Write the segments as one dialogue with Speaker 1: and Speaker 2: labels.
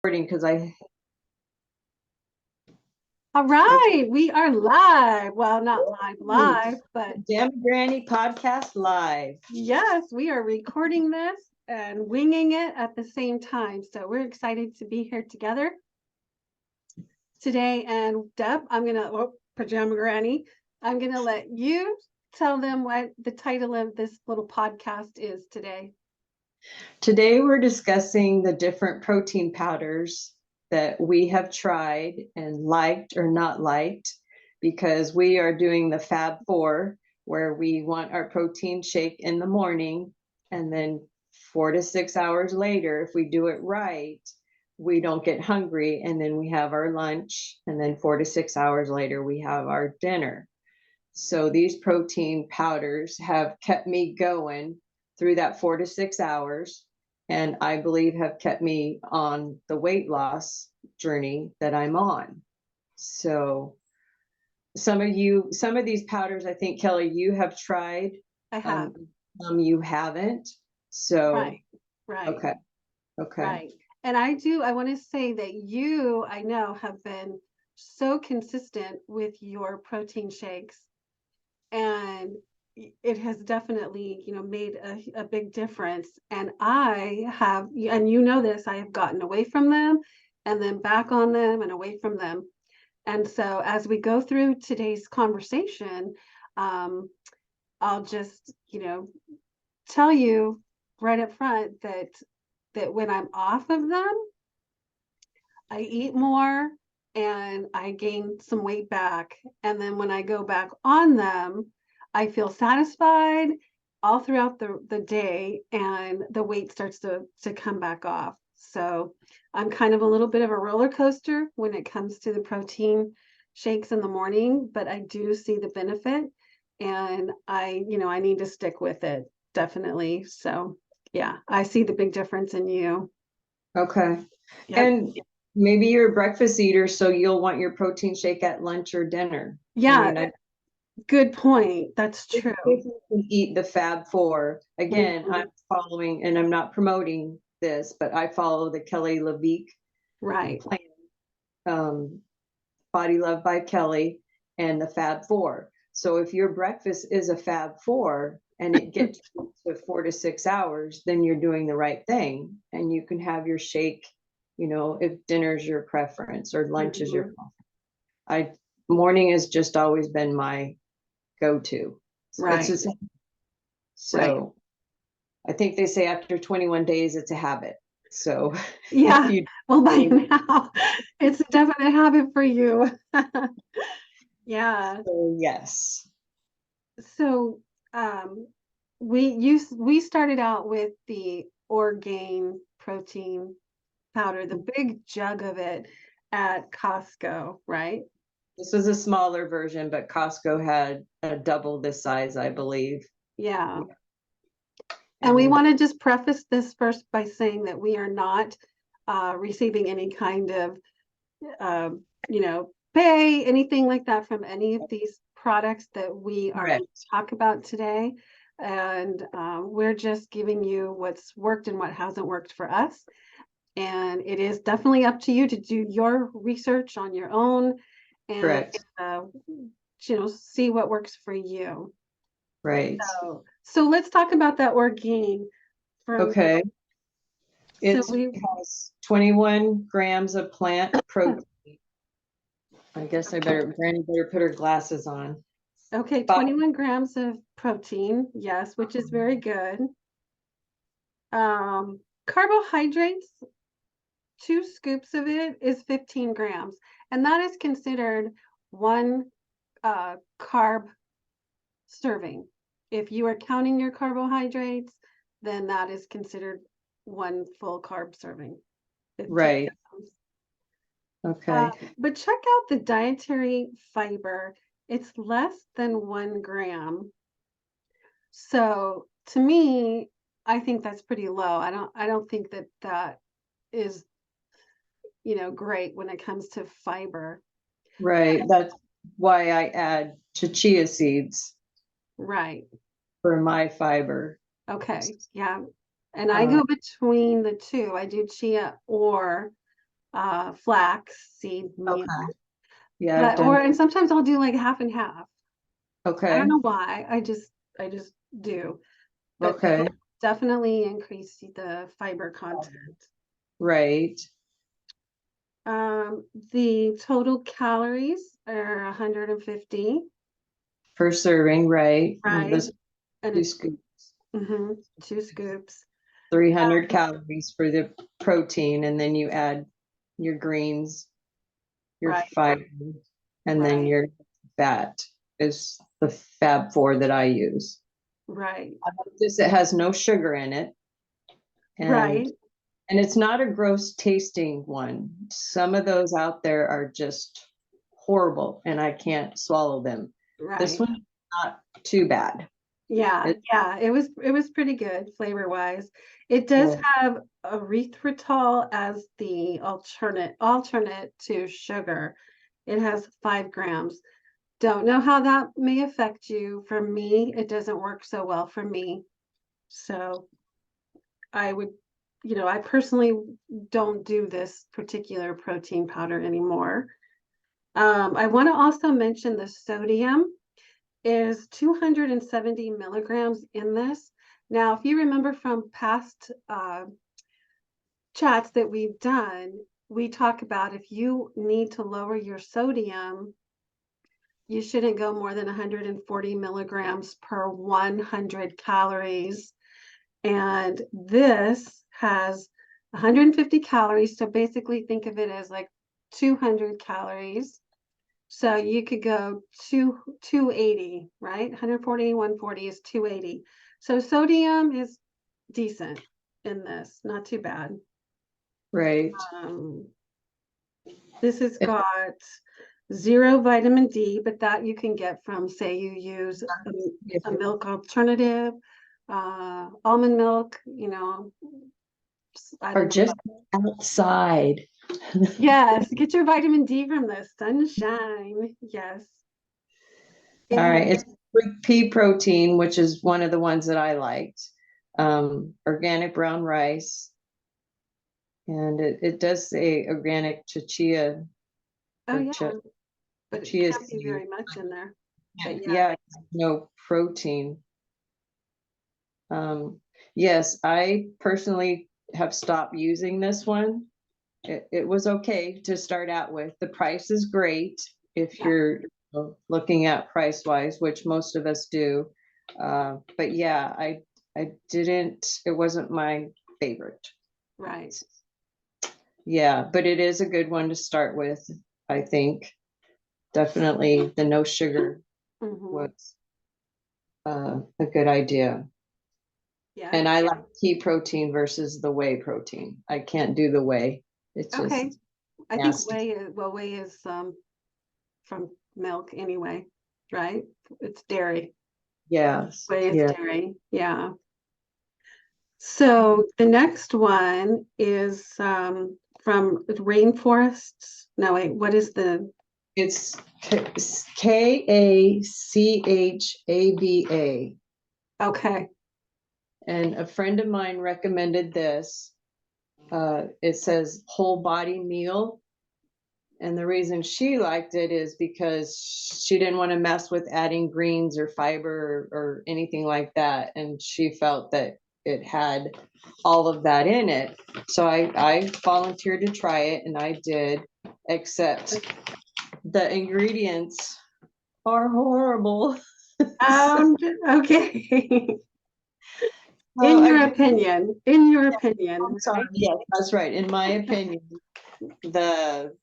Speaker 1: Because I
Speaker 2: All right, we are live. Well, not live, but
Speaker 1: Pajama Granny podcast live.
Speaker 2: yes, we are recording this and winging it at the same time. So we're excited to be here together today. And Deb, Pajama Granny, I'm gonna let you tell them what the title of this little podcast is today.
Speaker 1: Today we're discussing the different protein powders that we have tried and liked or not liked, because we are doing the Fab Four, where we want our protein shake in the morning, and then 4 to 6 hours later, if we do it right, we don't get hungry, and then we have our lunch, and then 4 to 6 hours later we have our dinner. So these protein powders have kept me going through that 4 to 6 hours, and I believe have kept me on the weight loss journey that I'm on. So some of these powders, I think, Kelly, you have tried.
Speaker 2: I have.
Speaker 1: Some you haven't. So
Speaker 2: Right.
Speaker 1: okay.
Speaker 2: Right. And I want to say that you, I know, have been so consistent with your protein shakes, and it has definitely, made a big difference. And I have, and you know this, I have gotten away from them and then back on them and away from them. And so as we go through today's conversation, I'll just, tell you right up front that when I'm off of them, I eat more and I gain some weight back. And then when I go back on them, I feel satisfied all throughout the day, and the weight starts to come back off. So I'm kind of a little bit of a roller coaster when it comes to the protein shakes in the morning, but I do see the benefit, and I need to stick with it, definitely. So yeah, I see the big difference in you.
Speaker 1: Okay.
Speaker 2: Yep.
Speaker 1: And maybe you're a breakfast eater, so you'll want your protein shake at lunch or dinner.
Speaker 2: Yeah, good point. That's true.
Speaker 1: If you can eat the Fab Four, again,
Speaker 2: Mhm.
Speaker 1: I'm following, and I'm not promoting this, but I follow the Kelly LeVeque
Speaker 2: Right.
Speaker 1: plan, Body Love by Kelly, and the Fab Four. So if your breakfast is a Fab Four and it gets to 4 to 6 hours, then you're doing the right thing, and you can have your shake, if dinner's your preference or lunch is your
Speaker 2: Mhm.
Speaker 1: preference. Morning has just always been my go-to. It's
Speaker 2: Right.
Speaker 1: just
Speaker 2: Right.
Speaker 1: so I think they say after 21 days it's a habit. So
Speaker 2: Yeah.
Speaker 1: if you
Speaker 2: Well, by now, it's a definite habit for you. Yeah.
Speaker 1: so yes.
Speaker 2: So, we started out with the Orgain protein powder, the big jug of it at Costco, right?
Speaker 1: This was a smaller version, but Costco had a double this size, I believe.
Speaker 2: Yeah. And we
Speaker 1: And
Speaker 2: want to just preface this first by saying that we are not receiving any kind of, uh, pay, anything like that from any of these products that we are going to talk about today. And we're just giving you what's worked and what hasn't worked for us. And it is definitely up to you to do your research on your own and,
Speaker 1: correct.
Speaker 2: See what works for you.
Speaker 1: Right.
Speaker 2: So let's talk about that Orgain for a minute.
Speaker 1: Okay.
Speaker 2: So
Speaker 1: It has 21 grams of plant protein. I guess Granny better put her glasses on.
Speaker 2: okay, 21 grams of protein, yes, which is very good. Carbohydrates, 2 scoops of it is 15 grams, and that is considered one carb serving. If you are counting your carbohydrates, then that is considered one full carb serving. 15
Speaker 1: Right.
Speaker 2: grams.
Speaker 1: Okay.
Speaker 2: But check out the dietary fiber. It's less than 1 gram. So to me, I think that's pretty low. I don't think that is, great when it comes to fiber.
Speaker 1: Right. That's why I add to chia seeds
Speaker 2: Right.
Speaker 1: for my fiber.
Speaker 2: Okay. Yeah. And I go between the two. I do chia or flax seed meal.
Speaker 1: Okay. Yeah, I've
Speaker 2: But
Speaker 1: done.
Speaker 2: and sometimes I'll do like half and half. I don't
Speaker 1: Okay.
Speaker 2: know why. I just do. But
Speaker 1: Okay.
Speaker 2: they'll definitely increase the fiber content.
Speaker 1: Right.
Speaker 2: The total calories are 150,
Speaker 1: Per serving, right? And
Speaker 2: right?
Speaker 1: this
Speaker 2: And
Speaker 1: two
Speaker 2: it's
Speaker 1: scoops,
Speaker 2: 2 scoops.
Speaker 1: 300 calories for the protein, and then you add your greens, your
Speaker 2: Right,
Speaker 1: fiber, and then
Speaker 2: right,
Speaker 1: your fat is the Fab Four that I use.
Speaker 2: right,
Speaker 1: I like this, it has no sugar in it, and
Speaker 2: right,
Speaker 1: it's not a gross tasting one. Some of those out there are just horrible, and I can't swallow them. This
Speaker 2: right.
Speaker 1: one's not too bad.
Speaker 2: Yeah,
Speaker 1: It,
Speaker 2: yeah, it was pretty good flavor wise. It does
Speaker 1: well,
Speaker 2: have erythritol as the alternate to sugar. It has 5 grams. Don't know how that may affect you. For me, it doesn't work so well for me. So I would, I personally don't do this particular protein powder anymore. I want to also mention the sodium is 270 milligrams in this. Now, if you remember from past chats that we've done, we talk about if you need to lower your sodium, you shouldn't go more than 140 milligrams per 100 calories. And this has 150 calories. So basically, think of it as like 200 calories. So you could go 280, right? 140, 140 is 280. So sodium is decent in this, not too bad.
Speaker 1: right.
Speaker 2: Um, this has got zero vitamin D, but that you can get from, say, you use a milk alternative, almond milk, I
Speaker 1: Or
Speaker 2: don't know.
Speaker 1: just outside.
Speaker 2: Yes, get your vitamin D from the sunshine. Yes. It
Speaker 1: All
Speaker 2: has,
Speaker 1: right, it's pea protein, which is one of the ones that I liked. Organic brown rice, and it does say organic chia
Speaker 2: oh
Speaker 1: or
Speaker 2: yeah, but it
Speaker 1: chia
Speaker 2: can't be
Speaker 1: seed.
Speaker 2: very much in there. But yeah,
Speaker 1: Yeah, no protein. Yes, I personally have stopped using this one. It was okay to start out with. The price is great if
Speaker 2: yeah,
Speaker 1: you're looking at price wise, which most of us do. But yeah, I didn't, it wasn't my favorite.
Speaker 2: right.
Speaker 1: Yeah, but it is a good one to start with, I think. Definitely the no sugar
Speaker 2: Hmm.
Speaker 1: was a good idea.
Speaker 2: Yeah.
Speaker 1: And I like pea protein versus the whey protein. I can't do the whey. It's
Speaker 2: Okay.
Speaker 1: just
Speaker 2: I think
Speaker 1: nasty.
Speaker 2: whey is from milk anyway, right? It's dairy.
Speaker 1: Yes.
Speaker 2: Whey is
Speaker 1: Yeah.
Speaker 2: dairy. Yeah. So the next one is from rainforests. No, wait, what is the
Speaker 1: It's Kachava.
Speaker 2: okay.
Speaker 1: And a friend of mine recommended this. It says whole body meal. And the reason she liked it is because she didn't want to mess with adding greens or fiber or anything like that. And she felt that it had all of that in it. So I volunteered to try it and I did, except the ingredients are horrible. So,
Speaker 2: Okay.
Speaker 1: so
Speaker 2: In
Speaker 1: I
Speaker 2: your
Speaker 1: did.
Speaker 2: opinion, in your
Speaker 1: I'm
Speaker 2: opinion,
Speaker 1: sorry.
Speaker 2: right?
Speaker 1: Yes, that's right. In my opinion, the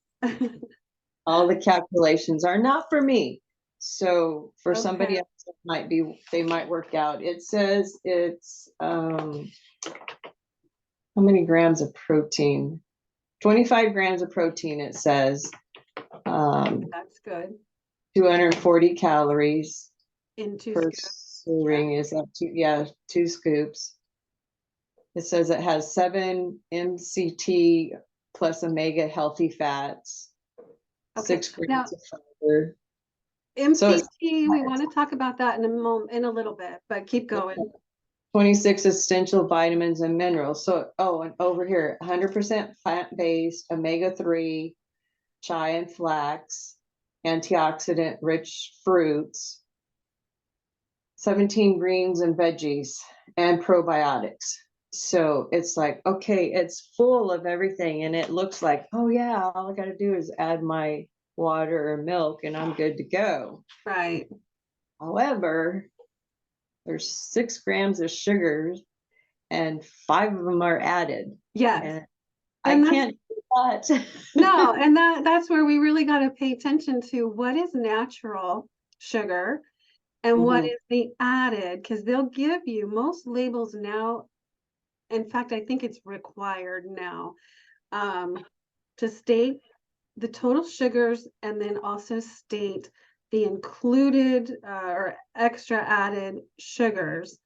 Speaker 1: all the calculations are not for me. So for somebody
Speaker 2: Okay.
Speaker 1: else, it might be, they might work out. It says it's how many grams of protein? 25 grams of protein, it says. Um,
Speaker 2: That's good.
Speaker 1: 240 calories
Speaker 2: In two
Speaker 1: per
Speaker 2: scoops. Yeah.
Speaker 1: serving is up to, yeah, 2 scoops. It says it has 7 MCT plus omega healthy fats,
Speaker 2: Okay.
Speaker 1: 6 grams
Speaker 2: Now,
Speaker 1: of fiber. So it's
Speaker 2: MCT, we want to talk about that in a moment, in a little bit, but keep going.
Speaker 1: 26 essential vitamins and minerals. So, oh, and over here, 100% plant-based, omega-3, chai and flax, antioxidant rich fruits, 17 greens and veggies, and probiotics. So it's like, okay, it's full of everything. And it looks like, oh yeah, all I got to do is add my water or milk and I'm good to go.
Speaker 2: Right.
Speaker 1: However, there's 6 grams of sugars and 5 of them are added.
Speaker 2: Yes.
Speaker 1: And I
Speaker 2: And that's
Speaker 1: can't do that.
Speaker 2: no, and that's where we really got to pay attention to what is natural sugar and what
Speaker 1: Mhm.
Speaker 2: is the added, because they'll give you most labels now. In fact, I think it's required now to state the total sugars and then also state the included or extra added sugars.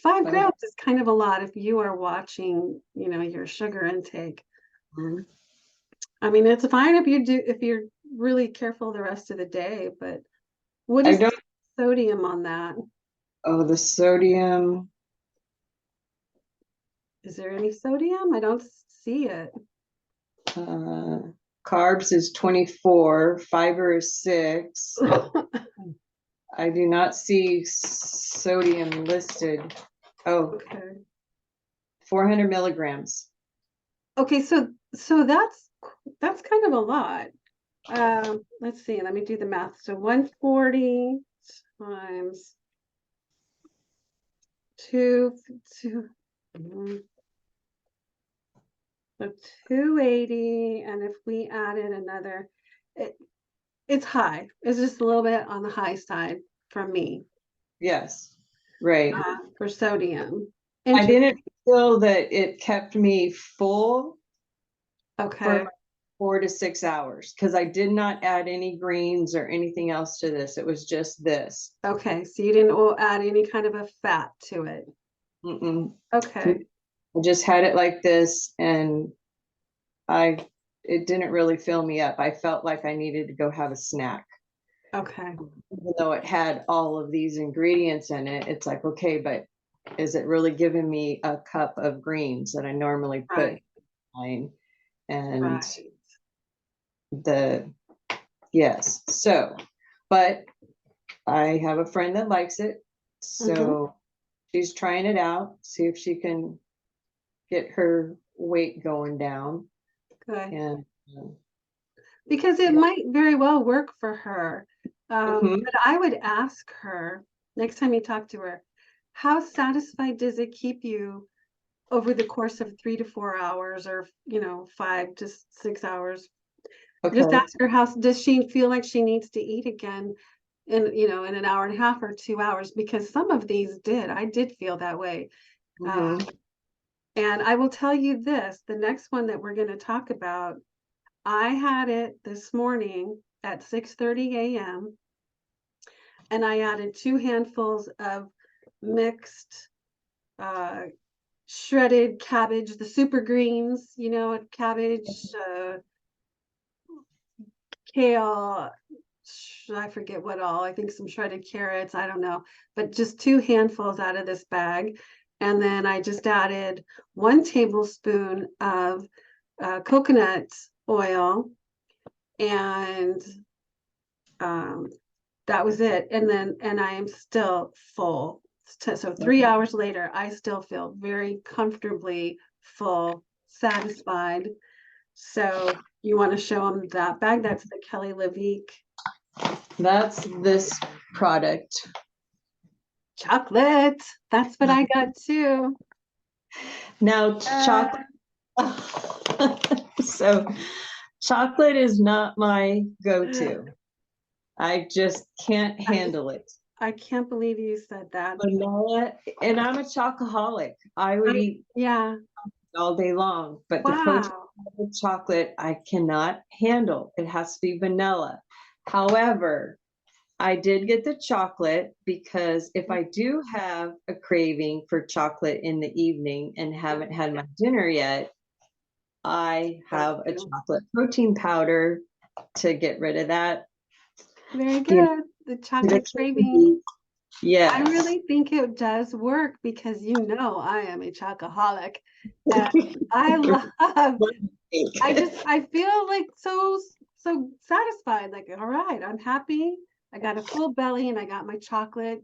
Speaker 2: 5 grams is kind of a lot if you are watching, your sugar intake.
Speaker 1: Mhm.
Speaker 2: I mean, it's fine if you're really careful the rest of the day, but what
Speaker 1: I
Speaker 2: is the
Speaker 1: don't,
Speaker 2: sodium on that?
Speaker 1: oh, the sodium,
Speaker 2: Is there any sodium? I don't see it.
Speaker 1: uh, carbs is 24, fiber is 6. I do not see sodium listed. Oh,
Speaker 2: Okay.
Speaker 1: 400 milligrams.
Speaker 2: Okay, so that's kind of a lot. Let's see, let me do the math. So 140 times two, so 280, and if we added another, it, it's high. It's just a little bit on the high side from me
Speaker 1: Yes, right.
Speaker 2: for sodium.
Speaker 1: I
Speaker 2: Interesting.
Speaker 1: didn't feel that it kept me full for
Speaker 2: Okay.
Speaker 1: 4 to 6 hours because I did not add any greens or anything else to this. It was just this.
Speaker 2: Okay. So you didn't add any kind of a fat to it.
Speaker 1: Mm-mm.
Speaker 2: Okay.
Speaker 1: I just had it like this, and I it didn't really fill me up. I felt like I needed to go have a snack.
Speaker 2: Okay.
Speaker 1: Even though it had all of these ingredients in it, it's like, okay, but is it really giving me a cup of greens that I normally put in
Speaker 2: Right.
Speaker 1: mine? And
Speaker 2: Right.
Speaker 1: the yes, so, but I have a friend that likes it,
Speaker 2: Mm-hmm.
Speaker 1: so she's trying it out, see if she can get her weight going down.
Speaker 2: Good.
Speaker 1: And
Speaker 2: Because it might very well work for her.
Speaker 1: mhm.
Speaker 2: But I would ask her next time you talk to her, how satisfied does it keep you over the course of 3 to 4 hours or, 5 to 6 hours? Just
Speaker 1: Okay.
Speaker 2: ask her, how does she feel like she needs to eat again in an hour and a half or 2 hours? Because some of these I did feel that way.
Speaker 1: Mhm.
Speaker 2: And I will tell you this, the next one that we're going to talk about, I had it this morning at 6:30 a.m. and I added 2 handfuls of mixed uh, shredded cabbage, the super greens, cabbage, kale, I forget what all, I think some shredded carrots, I don't know, but just 2 handfuls out of this bag. And then I just added 1 tablespoon of coconut oil, and um, that was it. And I am still full. So 3 hours later, I still feel very comfortably full, satisfied. So you want to show them that bag? That's the Kelly LeVeque
Speaker 1: That's this product.
Speaker 2: chocolate. That's what I got too.
Speaker 1: Now,
Speaker 2: Uh,
Speaker 1: chocolate. So, chocolate is not my go-to. I just can't
Speaker 2: I,
Speaker 1: handle it.
Speaker 2: I can't believe you said that.
Speaker 1: Vanilla, and I'm a chocoholic. I would eat
Speaker 2: Yeah.
Speaker 1: all day long, but the protein
Speaker 2: Wow.
Speaker 1: chocolate I cannot handle. It has to be vanilla. However, I did get the chocolate because if I do have a craving for chocolate in the evening and haven't had my dinner yet, I have a chocolate protein powder to get rid of that.
Speaker 2: Very
Speaker 1: You know,
Speaker 2: good. The
Speaker 1: the
Speaker 2: chocolate craving.
Speaker 1: candy. Yes.
Speaker 2: I really think it does work because I am a chocoholic and I love I feel like so satisfied. Like, all right, I'm happy. I got a full belly and I got my chocolate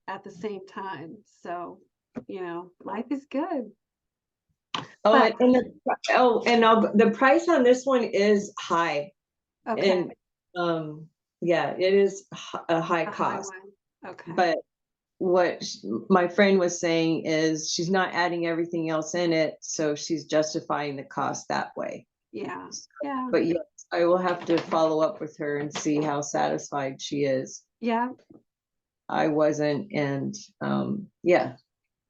Speaker 2: at the same time. So, life is good.
Speaker 1: Oh,
Speaker 2: But
Speaker 1: the price on this one is high.
Speaker 2: okay,
Speaker 1: And yeah, it is a high
Speaker 2: a high
Speaker 1: cost.
Speaker 2: one. Okay.
Speaker 1: But what my friend was saying is she's not adding everything else in it, so she's justifying the cost that way.
Speaker 2: Yeah. Yeah.
Speaker 1: But yes, I will have to follow up with her and see how satisfied she is.
Speaker 2: Yeah.
Speaker 1: I wasn't, and yeah,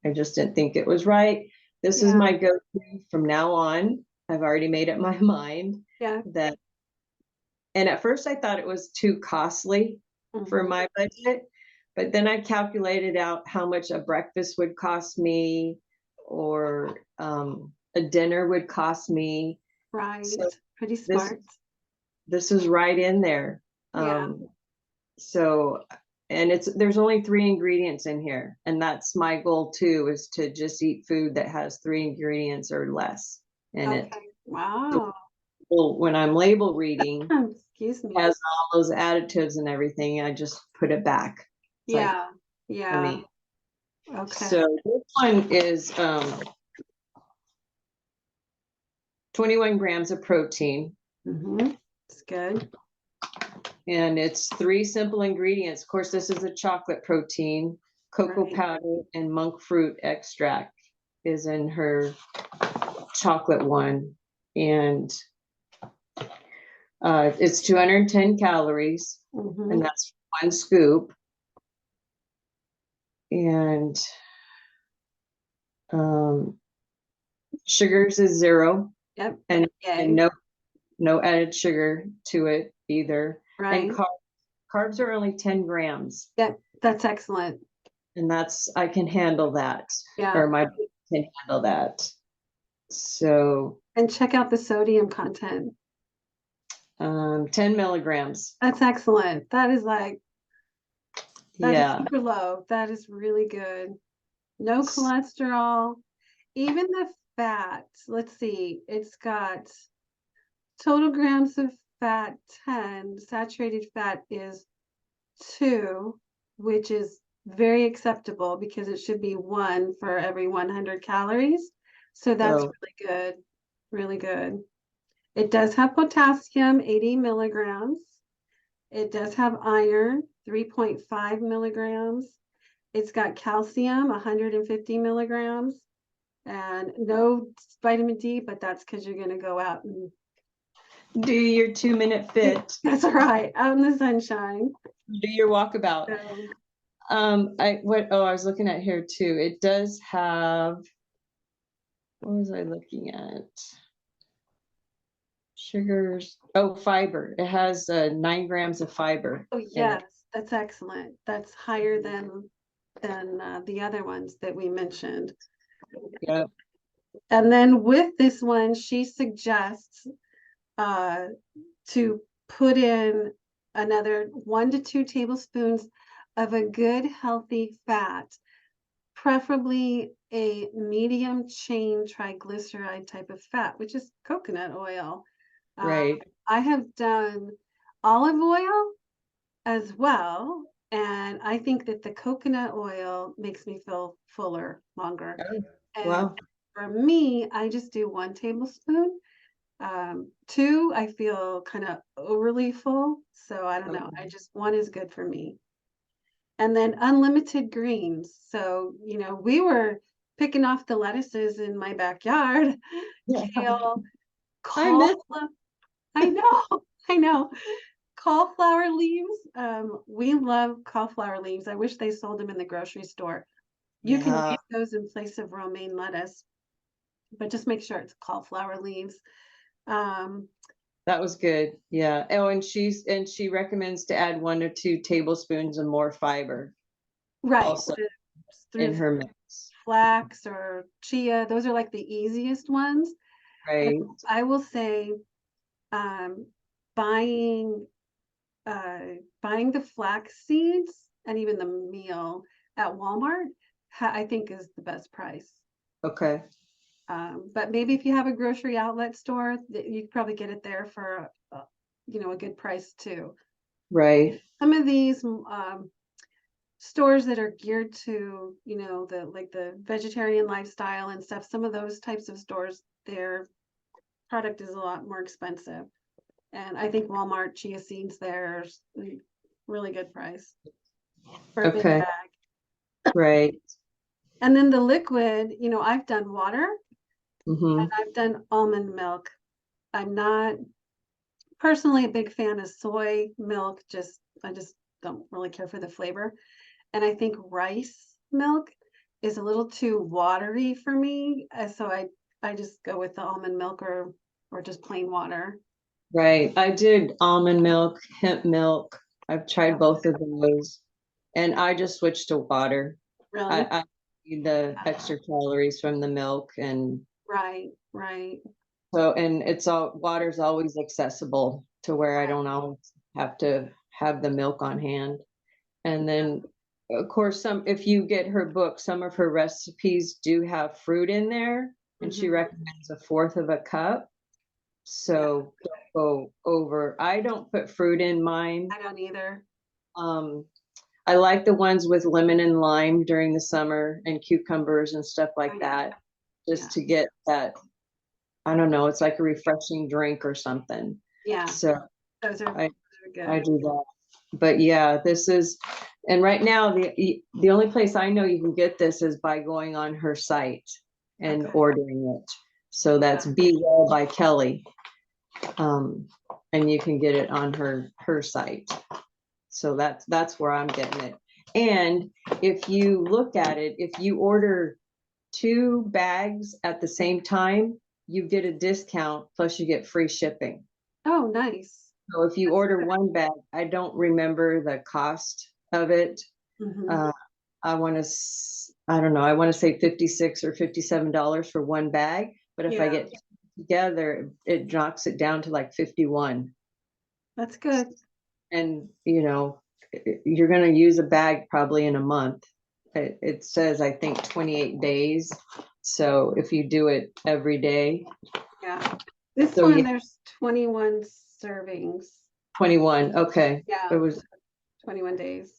Speaker 1: I just didn't think it was right. This is
Speaker 2: Yeah.
Speaker 1: my go-to from now on. I've already made up my mind
Speaker 2: Yeah.
Speaker 1: that, and at first I thought it was too costly for
Speaker 2: Mhm.
Speaker 1: my budget, but then I calculated out how much a breakfast would cost me or a dinner would cost me.
Speaker 2: Right.
Speaker 1: So
Speaker 2: Pretty
Speaker 1: this
Speaker 2: smart.
Speaker 1: this is right in there.
Speaker 2: Yeah.
Speaker 1: So, and there's only 3 ingredients in here, and that's my goal too, is to just eat food that has 3 ingredients or less in it.
Speaker 2: Okay. Wow.
Speaker 1: Well, when I'm label reading,
Speaker 2: Excuse me.
Speaker 1: has all those additives and everything, I just put it back. It's like,
Speaker 2: Yeah.
Speaker 1: I
Speaker 2: Yeah.
Speaker 1: mean,
Speaker 2: Okay.
Speaker 1: so this one is 21 grams of protein,
Speaker 2: Mm-hmm. It's good.
Speaker 1: and it's 3 simple ingredients. Of course, this is a chocolate protein, cocoa
Speaker 2: Right.
Speaker 1: powder, and monk fruit extract is in her chocolate one. And it's 210 calories,
Speaker 2: Mm-hmm.
Speaker 1: and that's 1 scoop. And um, sugars is 0,
Speaker 2: Yep.
Speaker 1: and
Speaker 2: Yay.
Speaker 1: no added sugar to it either. And
Speaker 2: Right.
Speaker 1: carbs are only 10 grams,
Speaker 2: Yep. That's excellent.
Speaker 1: and I can handle that,
Speaker 2: Yeah.
Speaker 1: or my body can handle that. So
Speaker 2: And check out the sodium content.
Speaker 1: 10 milligrams.
Speaker 2: That's excellent. That is
Speaker 1: Yeah,
Speaker 2: super low. That is really good. No cholesterol. Even the fat. Let's see. It's got total grams of fat 10. Saturated fat is 2, which is very acceptable because it should be 1 for every 100 calories. So that's
Speaker 1: so
Speaker 2: really good. Really good. It does have potassium, 80 milligrams. It does have iron, 3.5 milligrams. It's got calcium, 150 milligrams, and no vitamin D, but that's because you're going to go out and
Speaker 1: do your 2-minute fit,
Speaker 2: that's right, out in the sunshine.
Speaker 1: do your walkabout.
Speaker 2: So,
Speaker 1: I was looking at here too. It does have, what was I looking at? Sugars. Oh, fiber. It has 9 grams of fiber
Speaker 2: oh
Speaker 1: in it.
Speaker 2: yes, that's excellent. That's higher than the other ones that we mentioned.
Speaker 1: Yeah.
Speaker 2: And then with this one, she suggests uh, to put in another 1 to 2 tablespoons of a good healthy fat, preferably a medium chain triglyceride type of fat, which is coconut oil.
Speaker 1: Right.
Speaker 2: I have done olive oil as well, and I think that the coconut oil makes me feel fuller longer.
Speaker 1: Oh,
Speaker 2: And
Speaker 1: wow.
Speaker 2: for me, I just do 1 tablespoon. 2, I feel kind of overly full, so I don't know. I
Speaker 1: Okay.
Speaker 2: just 1 is good for me. And then unlimited greens. So, we were picking off the lettuces in my backyard,
Speaker 1: Yeah.
Speaker 2: kale,
Speaker 1: I miss.
Speaker 2: cauliflower. I know, I know. Cauliflower leaves. We love cauliflower leaves. I wish they sold them in the grocery store. You can
Speaker 1: Yeah,
Speaker 2: use those in place of romaine lettuce, but just make sure it's cauliflower leaves. Um,
Speaker 1: that was good. Yeah. Oh, and she recommends to add 1 to 2 tablespoons of more fiber
Speaker 2: right.
Speaker 1: also in
Speaker 2: Through
Speaker 1: her mix.
Speaker 2: flax or chia, those are like the easiest ones. And
Speaker 1: Right.
Speaker 2: I will say, um, buying uh, buying the flax seeds and even the meal at Walmart, I think is the best price.
Speaker 1: Okay.
Speaker 2: But maybe if you have a grocery outlet store, you could probably get it there for, a good price too.
Speaker 1: Right.
Speaker 2: Some of these stores that are geared to, the vegetarian lifestyle and stuff, some of those types of stores, their product is a lot more expensive. And I think Walmart chia seeds there's really good price for a big
Speaker 1: Okay.
Speaker 2: bag.
Speaker 1: Right.
Speaker 2: And then the liquid, I've done water and
Speaker 1: Mm-hmm.
Speaker 2: I've done almond milk. I'm not personally a big fan of soy milk, I just don't really care for the flavor. And I think rice milk is a little too watery for me. So I just go with the almond milk or just plain water.
Speaker 1: Right. I did almond milk, hemp milk. I've tried both of those, and I just switched to water.
Speaker 2: Really?
Speaker 1: I need the extra calories from the milk, and
Speaker 2: Right, right,
Speaker 1: so and it's all water's always accessible to where I don't
Speaker 2: right.
Speaker 1: always have to have the milk on hand. And then, of course, if you get her book, some of her recipes do have fruit in there, and she
Speaker 2: Mhm.
Speaker 1: recommends a fourth of a cup.
Speaker 2: Yeah,
Speaker 1: So don't go over. I don't put fruit in mine.
Speaker 2: I don't either.
Speaker 1: Um, I like the ones with lemon and lime during the summer and cucumbers and stuff
Speaker 2: Oh
Speaker 1: like
Speaker 2: yeah,
Speaker 1: that,
Speaker 2: yeah,
Speaker 1: just to get that, I don't know, it's like a refreshing drink or something.
Speaker 2: yeah.
Speaker 1: So I
Speaker 2: Those are
Speaker 1: I
Speaker 2: good.
Speaker 1: do that. But yeah, this is, and right now the only place I know you can get this is by going on her site and
Speaker 2: Okay.
Speaker 1: ordering it. So
Speaker 2: Yeah.
Speaker 1: that's Be Well by Kelly. Um, and you can get it on her site. So that's where I'm getting it. And if you look at it, if you order 2 bags at the same time, you get a discount plus you get free shipping.
Speaker 2: Oh, nice.
Speaker 1: So if you order 1 bag, I don't remember the cost of it.
Speaker 2: Hmm.
Speaker 1: Uh, I don't know, I want to say 56 or $57 for 1 bag, but if I
Speaker 2: Yeah,
Speaker 1: get together, it knocks it down to like 51.
Speaker 2: that's good.
Speaker 1: And you're going to use a bag probably in a month. It says I think 28 days, so if you do it every day.
Speaker 2: Yeah. This
Speaker 1: So
Speaker 2: one,
Speaker 1: yeah,
Speaker 2: there's 21 servings.
Speaker 1: 21. Okay, it
Speaker 2: Yeah,
Speaker 1: was,
Speaker 2: 21 days.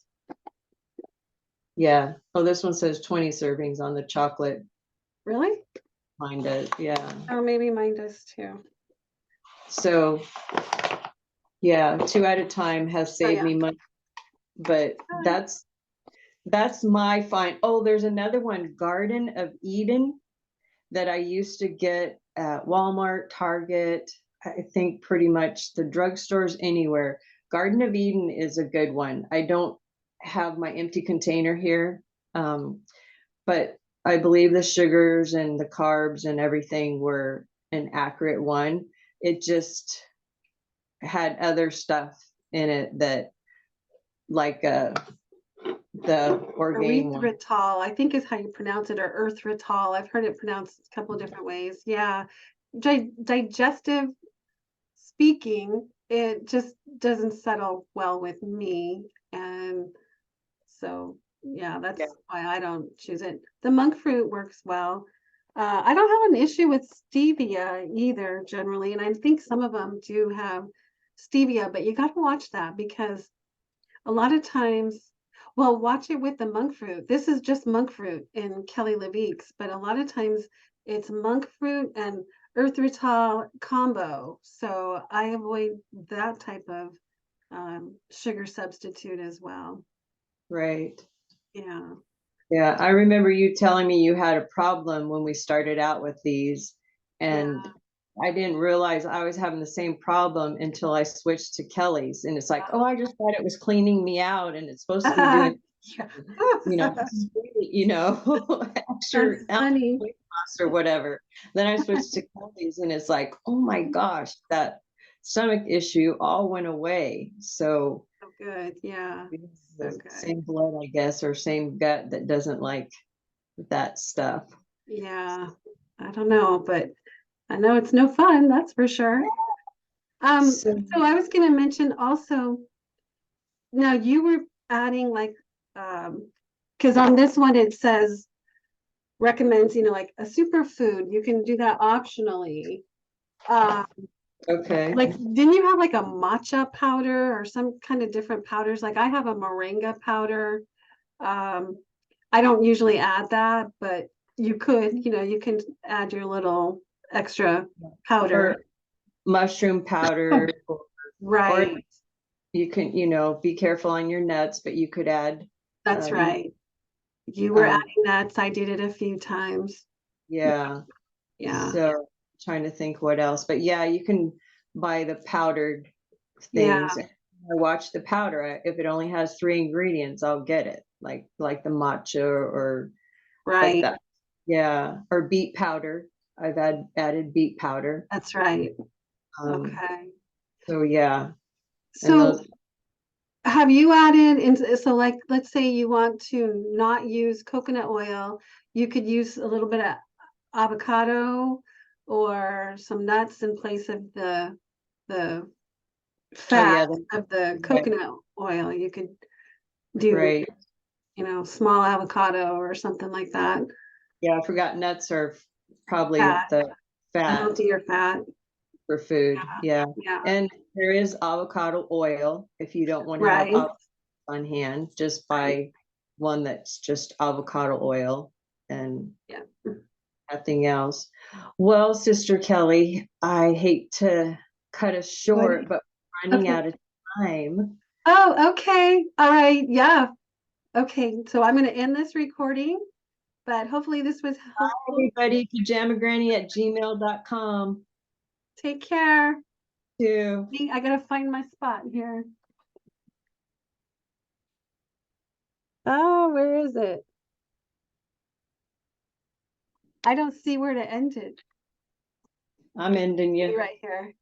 Speaker 1: yeah. Oh, this one says 20 servings on the chocolate.
Speaker 2: Really?
Speaker 1: Mine does, yeah.
Speaker 2: Oh, maybe mine does too.
Speaker 1: So yeah, 2 at a time has
Speaker 2: Oh,
Speaker 1: saved
Speaker 2: yeah.
Speaker 1: me money, but
Speaker 2: Oh,
Speaker 1: that's my find. Oh, there's another one, Garden of Eden, that I used to get at Walmart, Target, I think pretty much the drugstores anywhere. Garden of Eden is a good one. I don't have my empty container here, but I believe the sugars and the carbs and everything were an accurate one. It just had other stuff in it that, like the Orgain one.
Speaker 2: erythritol, I think is how you pronounce it, or erythritol. I've heard it pronounced a couple of different ways. Yeah. Digestive speaking, it just doesn't settle well with me. And so, yeah, that's
Speaker 1: Yeah.
Speaker 2: why I don't choose it. The monk fruit works well. I don't have an issue with stevia either, generally. And I think some of them do have stevia, but you got to watch that because a lot of times, well, watch it with the monk fruit. This is just monk fruit in Kelly LeVeek's, but a lot of times it's monk fruit and erythritol combo. So I avoid that type of sugar substitute as well.
Speaker 1: Right.
Speaker 2: Yeah.
Speaker 1: Yeah, I remember you telling me you had a problem when we started out with these,
Speaker 2: Yeah.
Speaker 1: and I didn't realize I was having the same problem until I switched to Kelly's. And it's like, oh, I just thought it was cleaning me out and it's supposed to be
Speaker 2: Yeah.
Speaker 1: doing, this is really, extra
Speaker 2: That's
Speaker 1: ounce of
Speaker 2: funny.
Speaker 1: weight loss or whatever. Then I switched to Kelly's and it's like, oh my gosh, that stomach issue all went away. So
Speaker 2: So good. Yeah.
Speaker 1: it's
Speaker 2: So
Speaker 1: the
Speaker 2: good.
Speaker 1: same blood, I guess, or same gut that doesn't like that stuff.
Speaker 2: Yeah. I don't know, but I know it's no fun, that's for sure.
Speaker 1: So
Speaker 2: So I was going to mention also, now you were adding like Because on this one it says recommends, like a superfood. You can do that optionally.
Speaker 1: Okay.
Speaker 2: Like, didn't you have like a matcha powder or some kind of different powders? Like I have a moringa powder. Um, I don't usually add that, but you could, you can add your little extra powder.
Speaker 1: Or mushroom powder, or
Speaker 2: Right.
Speaker 1: you can, be careful on your nuts, but you could add,
Speaker 2: That's
Speaker 1: you,
Speaker 2: right. You were adding nuts. I did it a few times.
Speaker 1: yeah.
Speaker 2: Yeah.
Speaker 1: So trying to think what else, but yeah, you can buy the powdered
Speaker 2: Yeah.
Speaker 1: things. I watch the powder. If it only has 3 ingredients, I'll get it. Like the matcha or like
Speaker 2: Right.
Speaker 1: that. Yeah, or beet powder. I've added beet powder.
Speaker 2: That's right.
Speaker 1: Um,
Speaker 2: Okay.
Speaker 1: so yeah, and
Speaker 2: So
Speaker 1: those.
Speaker 2: have you added in, so like, let's say you want to not use coconut oil, you could use a little bit of avocado or some nuts in place of the
Speaker 1: Oh
Speaker 2: fat
Speaker 1: yeah,
Speaker 2: of the
Speaker 1: right,
Speaker 2: coconut oil. You could do,
Speaker 1: right.
Speaker 2: small avocado or something like that.
Speaker 1: Yeah, I forgot nuts are probably
Speaker 2: Fat,
Speaker 1: the
Speaker 2: a
Speaker 1: fat
Speaker 2: healthier fat.
Speaker 1: for food. Yeah,
Speaker 2: Yeah.
Speaker 1: and there is avocado oil if you don't want to have
Speaker 2: Right.
Speaker 1: on hand. Just
Speaker 2: Right.
Speaker 1: buy one that's just avocado oil and
Speaker 2: Yeah.
Speaker 1: nothing else. Well, Sister Kelly, I hate to cut us
Speaker 2: What?
Speaker 1: short, but we're running
Speaker 2: Okay.
Speaker 1: out of time.
Speaker 2: Oh, okay. All right. Yeah. Okay. So I'm going to end this recording, but hopefully this was helpful.
Speaker 1: Everybody, pajamagranny@gmail.com
Speaker 2: Take care.
Speaker 1: too.
Speaker 2: I gotta find my spot here. Oh, where is it? I don't see where to end it.
Speaker 1: I'm ending you.
Speaker 2: Right here.